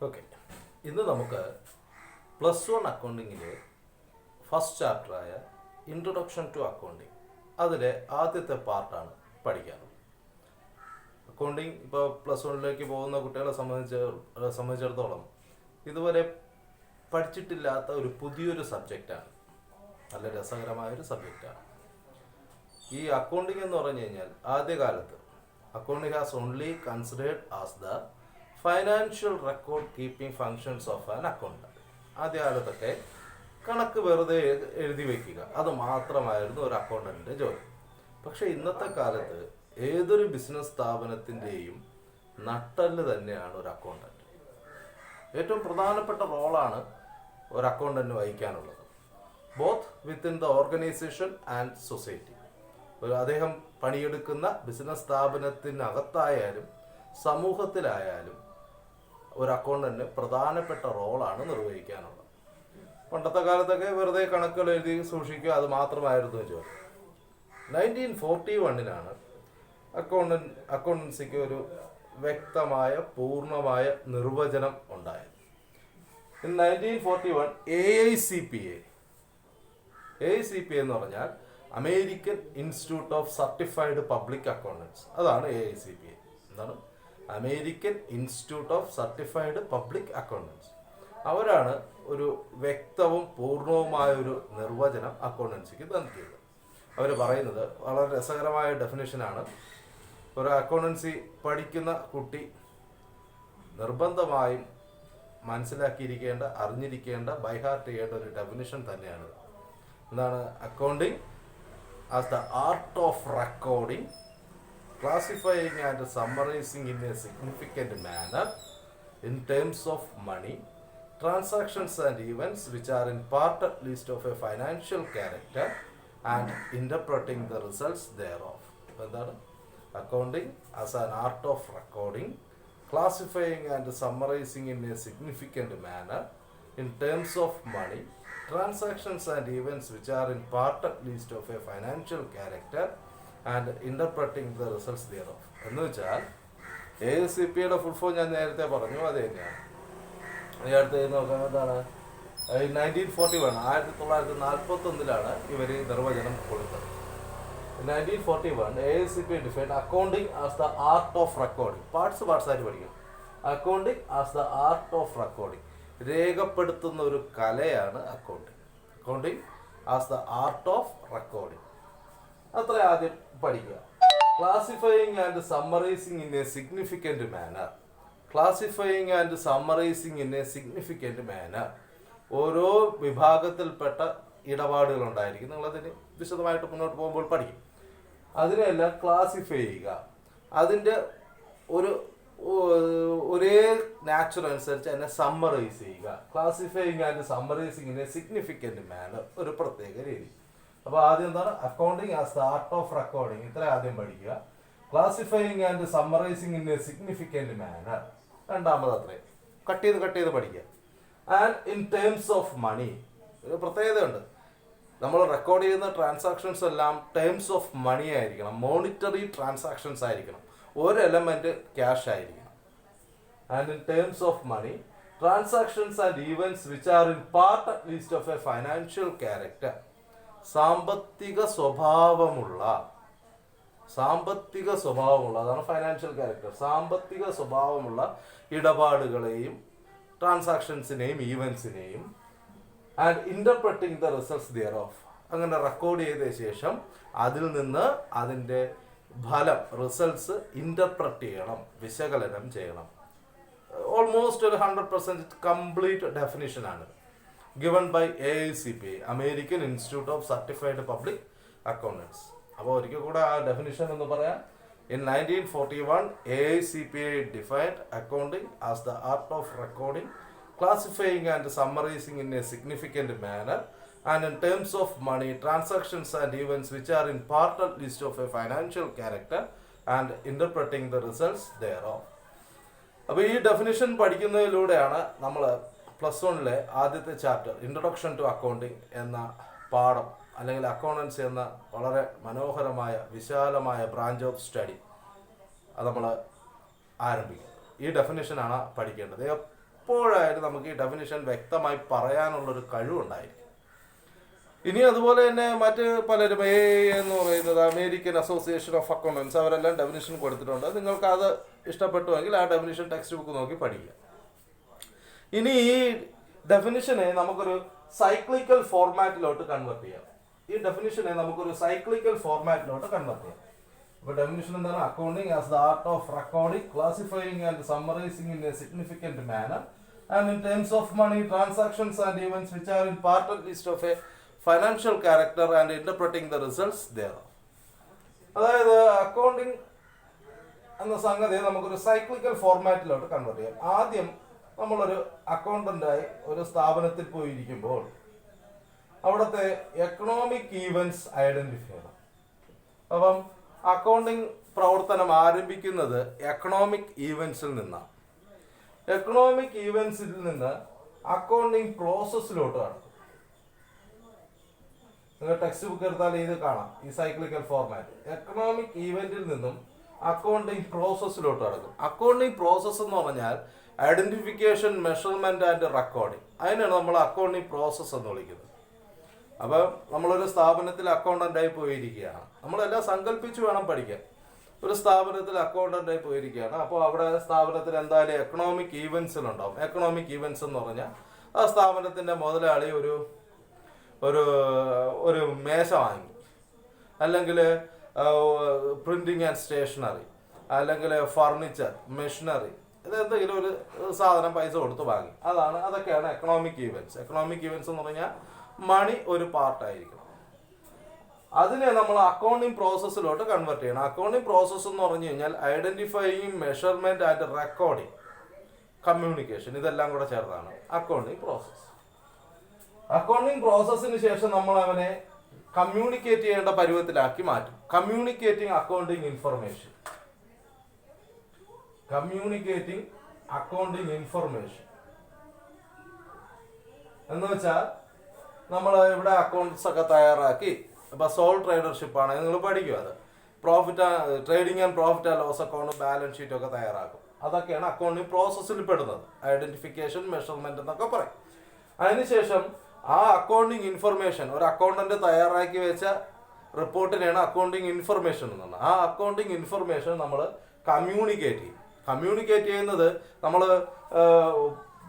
Okay, ഇന്ന് നമുക്ക് +1 അക്കൗണ്ടിങ്ങിലെ first ചാപ്റ്ററായ introduction to accounting അതിലെ ആദ്യത്തെ പാർട്ടാണ് പഠിക്കാനുള്ളത്. അക്കൗണ്ടിങ് ഇപ്പോൾ +1ലേക്ക് പോകുന്ന കുട്ടികളെ സംബന്ധിച്ചിടത്തോളം ഇതുവരെ പഠിച്ചിട്ടില്ലാത്ത ഒരു പുതിയൊരു സബ്ജക്റ്റാണ്. നല്ല രസകരമായൊരു സബ്ജക്റ്റാണ്. ഈ അക്കൗണ്ടിങ് എന്ന് പറഞ്ഞു കഴിഞ്ഞാൽ ആദ്യകാലത്ത് accounting has only considered as the financial record keeping functions of an accountant. ആദ്യകാലത്തൊക്കെ കണക്ക് വെറുതെ എഴുതി വയ്ക്കുക, അത് മാത്രമായിരുന്നു ഒരു അക്കൗണ്ടന്റിന്റെ ജോലി. പക്ഷെ ഇന്നത്തെ കാലത്ത് ഏതൊരു ബിസിനസ് സ്ഥാപനത്തിൻ്റെയും നട്ടെല്ല് തന്നെയാണ് ഒരു അക്കൗണ്ടന്റ്. ഏറ്റവും പ്രധാനപ്പെട്ട റോളാണ് ഒരു അക്കൗണ്ടന്റിന് വഹിക്കാനുള്ളത്, both within the organisation and society. അദ്ദേഹം പണിയെടുക്കുന്ന ബിസിനസ് സ്ഥാപനത്തിനകത്തായാലും സമൂഹത്തിലായാലും ഒരു അക്കൗണ്ടന്റിന് പ്രധാനപ്പെട്ട റോളാണ് നിർവഹിക്കാനുള്ളത്. പണ്ടത്തെ കാലത്തൊക്കെ വെറുതെ കണക്കുകൾ എഴുതി സൂക്ഷിക്കുക, അത് മാത്രമായിരുന്നു ജോലി. 1941 അക്കൗണ്ടൻസിക്ക് ഒരു വ്യക്തമായ പൂർണ്ണമായ നിർവചനം ഉണ്ടായത്. In 1941 AICPA എന്ന് പറഞ്ഞാൽ American institute of certified public accountants. അതാണ് AICPA. എന്താണ്? American institute of certified public accountants. അവരാണ് ഒരു വ്യക്തവും പൂർണ്ണവുമായ ഒരു നിർവചനം അക്കൗണ്ടൻസിക്ക് നൽകിയത്. അവർ പറയുന്നത് വളരെ രസകരമായ ഡെഫിനേഷനാണ്. ഒരു അക്കൗണ്ടൻസി പഠിക്കുന്ന കുട്ടി നിർബന്ധമായും മനസ്സിലാക്കിയിരിക്കേണ്ട, അറിഞ്ഞിരിക്കേണ്ട, ബൈഹാർട്ട് ചെയ്യേണ്ട ഒരു ഡെഫിനിഷൻ തന്നെയാണ്. എന്താണ്? Accounting as the art of recording, classifying and summarizing in a significant manner in terms of money, transactions and events which are in part at least of a financial character and interpreting the results thereof. എന്താണ്? Accounting as an art of recording, classifying and summarizing in a significant manner in terms of money, transactions and events which are in part at least of a financial character and interpreting the results thereof. എന്ന് വെച്ചാൽ AICPA full form ഞാൻ നേരത്തെ പറഞ്ഞു, അത് തന്നെയാണ്. ഈ അടുത്ത് നോക്കാൻ എന്താണ് 1941 ഇവർ നിർവചനം കൊടുത്തത്. 1941 AICPA defined accounting as the art of recording. Parts ആയിട്ട് പഠിക്കും. Accounting as the art of recording, രേഖപ്പെടുത്തുന്ന ഒരു കലയാണ് accounting. Accounting as the art of recording, അത്ര ആദ്യം പഠിക്കുക. Classifying and summarising in a significant manner. Classifying and summarising in a significant manner. ഓരോ വിഭാഗത്തിൽപ്പെട്ട ഇടപാടുകൾ ഉണ്ടായിരിക്കും. നിങ്ങളതിന് വിശദമായിട്ട് മുന്നോട്ട് പോകുമ്പോൾ പഠിക്കും. അതിനെല്ലാം ക്ലാസിഫൈ ചെയ്യുക, അതിൻ്റെ ഒരേ നാച്ചർ അനുസരിച്ച് അതിനെ സമ്മറൈസ് ചെയ്യുക. Classifying and summarising in a significant manner, ഒരു പ്രത്യേക രീതി. അപ്പോൾ ആദ്യം എന്താണ്? Accounting as the art of recording, ഇത്ര ആദ്യം പഠിക്കുക. Classifying and summarising in a significant manner, രണ്ടാമത് അത്രയും കട്ട് ചെയ്ത് പഠിക്കുക. And in terms of money, ഒരു പ്രത്യേകതയുണ്ട്. നമ്മൾ റെക്കോർഡ് ചെയ്യുന്ന ട്രാൻസാക്ഷൻസ് എല്ലാം ടേംസ് ഓഫ് മണി ആയിരിക്കണം, മോണിറ്ററി ട്രാൻസാക്ഷൻസ് ആയിരിക്കണം, ഒരു എലമെന്റ് ക്യാഷ് ആയിരിക്കണം. And in terms of money, transactions and events which are in part at least of a financial character. സാമ്പത്തിക സ്വഭാവമുള്ള, അതാണ് ഫൈനാൻഷ്യൽ ക്യാരക്ടർ. സാമ്പത്തിക സ്വഭാവമുള്ള ഇടപാടുകളെയും ട്രാൻസാക്ഷൻസിനെയും ഈവൻസിനെയും and interpreting the results thereof, അങ്ങനെ റെക്കോർഡ് ചെയ്ത ശേഷം അതിൽ നിന്ന് അതിൻ്റെ ഫലം, റിസൾട്ട്സ് ഇന്റർപ്രറ്റ് ചെയ്യണം, വിശകലനം ചെയ്യണം. ഓൾമോസ്റ്റ് ഒരു 100% complete ഡെഫിനിഷനാണ് given by AICPA, American Institute of Certified Public Accountants. അപ്പോൾ ഒരിക്കൽ കൂടെ ആ ഡെഫിനിഷൻ എന്ന് പറയാം. In 1941 AICPA defined accounting as the art of recording, classifying and summarizing in a significant manner and in terms of money, transactions and events which are in part at least of a financial character and interpreting the results thereof. അപ്പോൾ ഈ definition പഠിക്കുന്നതിലൂടെയാണ് നമ്മൾ +1 ആദ്യത്തെ chapter introduction to accounting എന്ന പാഠം, അല്ലെങ്കിൽ accountancy എന്ന വളരെ മനോഹരമായ വിശാലമായ ബ്രാഞ്ച് ഓഫ് സ്റ്റഡി അത് നമ്മൾ ആരംഭിക്കുന്നത്. ഈ ഡെഫിനേഷനാണ് പഠിക്കേണ്ടത്. എപ്പോഴായാലും നമുക്ക് ഈ ഡെഫിനിഷൻ വ്യക്തമായി പറയാനുള്ളൊരു കഴിവുണ്ടായിരിക്കും. ഇനി അതുപോലെ തന്നെ മറ്റ് പലരും എന്ന് പറയുന്നത് അമേരിക്കൻ അസോസിയേഷൻ ഓഫ് അക്കൗണ്ടൻസ്, അവരെല്ലാം ഡെഫിനിഷൻ കൊടുത്തിട്ടുണ്ട്. നിങ്ങൾക്ക് അത് ഇഷ്ടപ്പെട്ടുവെങ്കിൽ ആ ഡെഫിനിഷൻ ടെക്സ്റ്റ് ബുക്ക് നോക്കി പഠിക്കുക. ഇനി ഈ ഡെഫിനിഷനെ നമുക്കൊരു സൈക്ലിക്കൽ ഫോർമാറ്റിലോട്ട് കൺവേർട്ട് ചെയ്യാം. ഈ ഡെഫിനിഷനെ നമുക്കൊരു സൈക്ലിക്കൽ ഫോർമാറ്റിലോട്ട് കൺവേർട്ട് ചെയ്യാം. അപ്പോൾ ഡെഫിനിഷൻ എന്താണ്? Accounting as the art of recording, classifying and summarising in a significant manner and in terms of money transactions and events which are in part and list of a financial character and interpreting the results thereof. അതായത് accounting എന്ന സംഗതി നമുക്കൊരു cyclical ഫോർമാറ്റിലോട്ട് convert ചെയ്യാം. ആദ്യം നമ്മളൊരു അക്കൗണ്ടന്റായി ഒരു സ്ഥാപനത്തിൽ പോയിരിക്കുമ്പോൾ അവിടുത്തെ എക്കണോമിക് ഈവൻറ്റ്സ് ഐഡന്റിഫൈ ചെയ്യണം. അപ്പം അക്കൗണ്ടിങ് പ്രവർത്തനം ആരംഭിക്കുന്നത് എക്കണോമിക് ഈവൻറ്റ്സിൽ നിന്നാണ്. എക്കണോമിക് ഈവൻറ്റ്സിൽ നിന്ന് അക്കൗണ്ടിങ് പ്രോസസ്സിലോട്ട് കടക്കും. നിങ്ങൾ ടെക്സ്റ്റ് ബുക്ക് എടുത്താൽ ഇത് കാണാം, ഈ സൈക്ലിക്കൽ ഫോർമാറ്റ്. എക്കണോമിക് ഈവന്റിൽ നിന്നും അക്കൗണ്ടിങ് പ്രോസസ്സിലോട്ട് കടക്കും. അക്കൗണ്ടിങ് പ്രോസസ്സ് എന്ന് പറഞ്ഞാൽ ഐഡന്റിഫിക്കേഷൻ, മെഷർമെന്റ് ആൻഡ് റെക്കോർഡിങ്. അതിനാണ് നമ്മൾ അക്കൗണ്ടിങ് പ്രോസസ്സ് എന്ന് വിളിക്കുന്നത്. അപ്പം നമ്മളൊരു സ്ഥാപനത്തിൽ അക്കൗണ്ടന്റായി പോയിരിക്കുകയാണ്. നമ്മളെല്ലാം സങ്കല്പിച്ച് വേണം പഠിക്കാൻ. ഒരു സ്ഥാപനത്തിൽ അക്കൗണ്ടന്റായി പോയിരിക്കുകയാണ്. അപ്പോൾ അവിടെ സ്ഥാപനത്തിൽ എന്തായാലും എക്കണോമിക് ഈവൻസിലുണ്ടാവും. എക്കണോമിക് ഈവൻസ് എന്ന് പറഞ്ഞാൽ ആ സ്ഥാപനത്തിന്റെ മുതലാളി ഒരു ഒരു മേശ വാങ്ങി, അല്ലെങ്കിൽ പ്രിന്റിങ് ആൻഡ് സ്റ്റേഷനറി, അല്ലെങ്കിൽ ഫർണിച്ചർ, മെഷീനറി, ഇതെന്തെങ്കിലും ഒരു സാധനം പൈസ കൊടുത്ത് വാങ്ങി. അതൊക്കെയാണ് എക്കണോമിക് ഈവൻറ്റ്സ്. എക്കണോമിക് ഈവൻറ്റ്സ് എന്ന് പറഞ്ഞാൽ മണി ഒരു പാർട്ടായിരിക്കും. അതിനെ നമ്മൾ അക്കൗണ്ടിങ് പ്രോസസ്സിലോട്ട് കൺവേർട്ട് ചെയ്യണം. അക്കൗണ്ടിങ് പ്രോസസ്സ് എന്ന് പറഞ്ഞു കഴിഞ്ഞാൽ identifying, measurement and recording, communication, ഇതെല്ലാം കൂടെ ചേർന്നാണ് അക്കൗണ്ടിങ് പ്രോസസ്സ്. അക്കൗണ്ടിങ് പ്രോസസ്സിന് ശേഷം നമ്മൾ അവനെ കമ്മ്യൂണിക്കേറ്റ് ചെയ്യേണ്ട പരുവത്തിലാക്കി മാറ്റും. Communicating accounting information. Communicating accounting information എന്ന് വെച്ചാൽ നമ്മൾ ഇവിടെ അക്കൗണ്ട്സ് ഒക്കെ തയ്യാറാക്കി. ഇപ്പൊ സോൾ ട്രേഡർഷിപ്പ് ആണ്, നിങ്ങൾ പഠിക്കും. അത് trading and profit and loss account, balance sheet ഒക്കെ തയ്യാറാക്കും. അതൊക്കെയാണ് അക്കൗണ്ടിങ് പ്രോസസ്സിൽ പെടുന്നത്. ഐഡന്റിഫിക്കേഷൻ, മെഷർമെന്റ് എന്നൊക്കെ പറയും. അതിനുശേഷം ആ അക്കൗണ്ടിങ് ഇൻഫർമേഷൻ, ഒരു അക്കൗണ്ടന്റ് തയ്യാറാക്കി വെച്ച റിപ്പോർട്ടിനെയാണ് അക്കൗണ്ടിങ് ഇൻഫർമേഷൻ എന്ന് പറഞ്ഞത്. ആ അക്കൗണ്ടിങ് ഇൻഫർമേഷൻ നമ്മൾ കമ്മ്യൂണിക്കേറ്റ് ചെയ്യും. കമ്മ്യൂണിക്കേറ്റ് ചെയ്യുന്നത് നമ്മൾ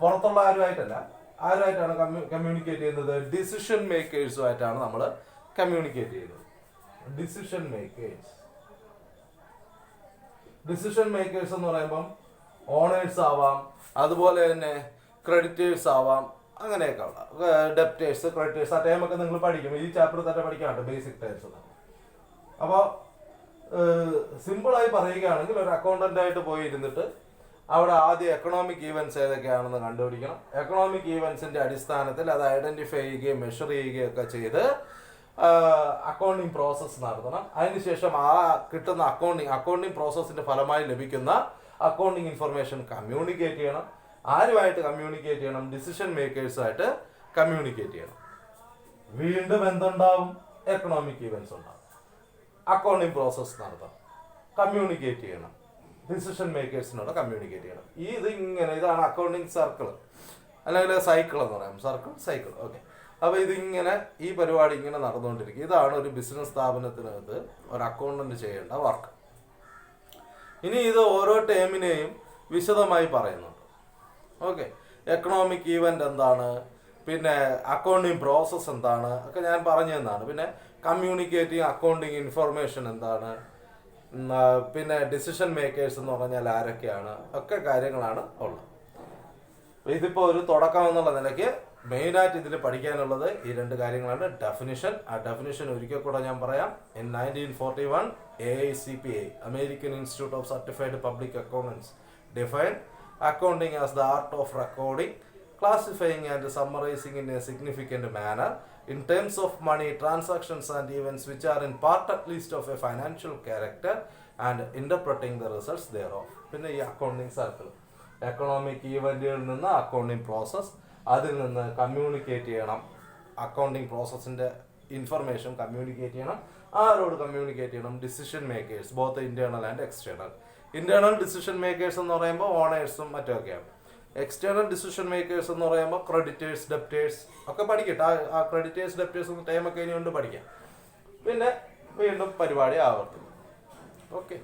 പുറത്തുള്ള ആരുമായിട്ടാണ് കമ്മ്യൂണിക്കേറ്റ് ചെയ്യുന്നത്? ഡിസിഷൻ മേക്കേഴ്സുമായിട്ടാണ് നമ്മൾ കമ്മ്യൂണിക്കേറ്റ് ചെയ്യുന്നത്. ഡിസിഷൻ മേക്കേഴ്സ് എന്ന് പറയുമ്പം ഓണേഴ്സ് ആവാം, അതുപോലെ തന്നെ ക്രെഡിറ്റേഴ്സ് ആവാം, അങ്ങനെയൊക്കെ ഉള്ള ഡെപ്റ്റേഴ്സ്, ക്രെഡിറ്റേഴ്സ്. ആ ടൈമൊക്കെ നിങ്ങൾ പഠിക്കും. ഈ ചാപ്റ്റർ തന്നെ പഠിക്കാനുണ്ട്, ബേസിക് ടൈംസ്. അപ്പോൾ സിമ്പിളായി പറയുകയാണെങ്കിൽ ഒരു അക്കൗണ്ടന്റ് ആയിട്ട് പോയി ഇരുന്നിട്ട് അവിടെ ആദ്യം എക്കണോമിക് ഈവൻറ്റ്സ് ഏതൊക്കെയാണെന്ന് കണ്ടുപിടിക്കണം. എക്കണോമിക് ഈവൻറ്റ്സിന്റെ അടിസ്ഥാനത്തിൽ അത് ഐഡന്റിഫൈ ചെയ്യുകയും മെഷർ ചെയ്യുകയും ഒക്കെ ചെയ്ത് അക്കൗണ്ടിങ് പ്രോസസ്സ് നടത്തണം. അതിനുശേഷം ആ കിട്ടുന്ന അക്കൗണ്ടിങ് പ്രോസസ്സിന്റെ ഫലമായി ലഭിക്കുന്ന അക്കൗണ്ടിങ് ഇൻഫർമേഷൻ കമ്മ്യൂണിക്കേറ്റ് ചെയ്യണം. ആരുമായിട്ട് കമ്മ്യൂണിക്കേറ്റ് ചെയ്യണം? ഡിസിഷൻ മേക്കേഴ്സുമായിട്ട് കമ്മ്യൂണിക്കേറ്റ് ചെയ്യണം. വീണ്ടും എന്തുണ്ടാവും? എക്കണോമിക് ഈവൻറ്റ്സ് ഉണ്ടാവും. അക്കൗണ്ടിങ് പ്രോസസ്സ് നടത്തണം, കമ്മ്യൂണിക്കേറ്റ് ചെയ്യണം, ഡിസിഷൻ മേക്കേഴ്സിനോട് കമ്മ്യൂണിക്കേറ്റ് ചെയ്യണം. ഇതാണ് അക്കൗണ്ടിങ് സർക്കിൾ, അല്ലെങ്കിൽ സൈക്കിൾ എന്ന് പറയാം. സൈക്കിൾ. ഓക്കെ. അപ്പോൾ ഇതിങ്ങനെ ഈ പരിപാടി ഇങ്ങനെ നടന്നുകൊണ്ടിരിക്കും. ഇതാണ് ഒരു ബിസിനസ് സ്ഥാപനത്തിനകത്ത് ഒരു അക്കൗണ്ടന്റ് ചെയ്യേണ്ട വർക്ക്. ഇനി ഇത് ഓരോ ടേമിനെയും വിശദമായി പറയുന്നുണ്ട്. ഓക്കെ. എക്കണോമിക് ഈവന്റ് എന്താണ്, പിന്നെ അക്കൗണ്ടിങ് പ്രോസസ്സ് എന്താണ് ഒക്കെ ഞാൻ പറഞ്ഞു തന്നാണ്. പിന്നെ കമ്മ്യൂണിക്കേറ്റിംഗ് അക്കൗണ്ടിങ് ഇൻഫർമേഷൻ എന്താണ്, പിന്നെ ഡിസിഷൻ മേക്കേഴ്സ് എന്ന് പറഞ്ഞാൽ ആരൊക്കെയാണ്, ഒക്കെ കാര്യങ്ങളാണ് ഉള്ളത്. ഇതിപ്പോൾ ഒരു തുടക്കം എന്നുള്ള നിലയ്ക്ക് മെയിനായിട്ട് ഇതിൽ പഠിക്കാനുള്ളത് ഈ രണ്ട് കാര്യങ്ങളാണ്. ഡെഫിനിഷൻ. ആ ഡെഫിനിഷൻ ഒരിക്കൽ കൂടെ ഞാൻ പറയാം. In 1941 AICPA, American Institute of Certified Public Accountants, defined accounting as the art of recording, classifying and summarizing in a significant manner in terms of money, transactions and events which are in part at least of a financial character and interpreting the results thereof. പിന്നെ ഈ accounting circle, economic ഈവന്റുകളിൽ നിന്ന് accounting process, അതിൽ നിന്ന് communicate ചെയ്യണം. Accounting പ്രോസസ്സിന്റെ information communicate ചെയ്യണം. ആരോട് communicate ചെയ്യണം? Decision makers, both internal and external. Internal decision makers എന്ന് പറയുമ്പോൾ ഓണേഴ്സും മറ്റൊക്കെയാണ്. എക്സ്റ്റേണൽ ഡിസിഷൻ മേക്കേഴ്സ് എന്ന് പറയുമ്പോൾ ക്രെഡിറ്റേഴ്സ്, ഡെപ്റ്റേഴ്സ് ഒക്കെ പഠിക്കട്ടെ. ആ ക്രെഡിറ്റേഴ്സ്, ഡെപ്റ്റേഴ്സ് ടൈമൊക്കെ ഇനി കൊണ്ട് പഠിക്കാം. പിന്നെ വീണ്ടും പരിപാടി ആവർത്തിക്കും. ഓക്കെ.